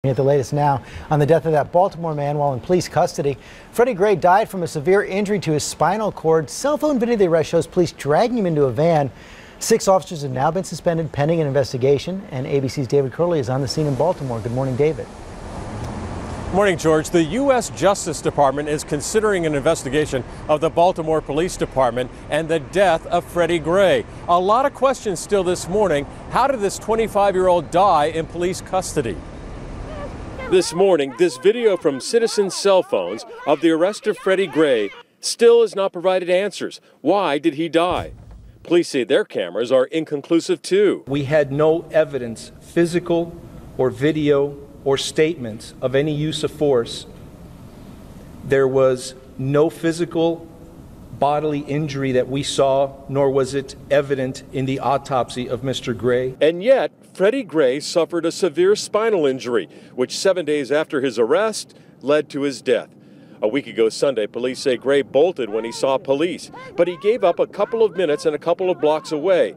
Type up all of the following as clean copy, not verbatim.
At the latest now on the death of that Baltimore man while in police custody. Freddie Gray died from a severe injury to his spinal cord. Cell phone video of the arrest shows police dragging him into a van. 6 officers have now been suspended pending an investigation, and ABC's David Curley is on the scene in Baltimore. Good morning, David. Good morning, George. The U.S. Justice Department is considering an investigation of the Baltimore Police Department and the death of Freddie Gray. A lot of questions still this morning. How did this 25-year-old die in police custody? This morning, this video from citizens' cell phones of the arrest of Freddie Gray still has not provided answers. Why did he die? Police say their cameras are inconclusive too. We had no evidence, physical or video or statements of any use of force. There was no physical bodily injury that we saw, nor was it evident in the autopsy of Mr. Gray. And yet, Freddie Gray suffered a severe spinal injury, which 7 days after his arrest led to his death. A week ago Sunday, police say Gray bolted when he saw police, but he gave up a couple of minutes and a couple of blocks away.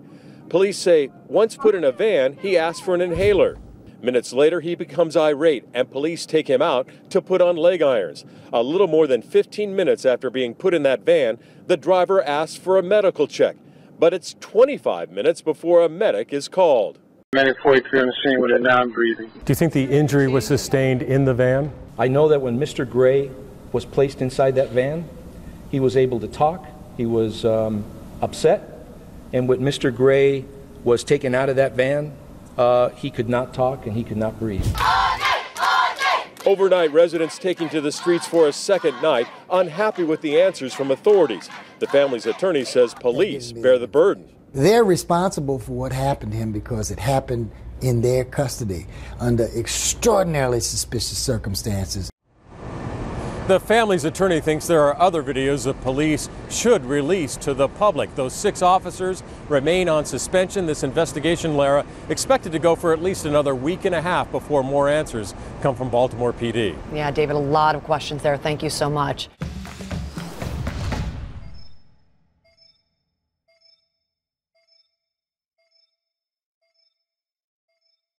Police say once put in a van, he asked for an inhaler. Minutes later, he becomes irate, and police take him out to put on leg irons. A little more than 15 minutes after being put in that van, the driver asks for a medical check. But it's 25 minutes before a medic is called. Medic 43 on the scene with a non-breathing. Do you think the injury was sustained in the van? I know that when Mr. Gray was placed inside that van, he was able to talk, he was upset, and when Mr. Gray was taken out of that van, he could not talk and he could not breathe. Overnight, residents taking to the streets for a second night, unhappy with the answers from authorities. The family's attorney says police bear the burden. They're responsible for what happened to him because it happened in their custody under extraordinarily suspicious circumstances. The family's attorney thinks there are other videos the police should release to the public. Those 6 officers remain on suspension. This investigation, Lara, expected to go for at least another week and a half before more answers come from Baltimore PD. Yeah, David, a lot of questions there. Thank you so much.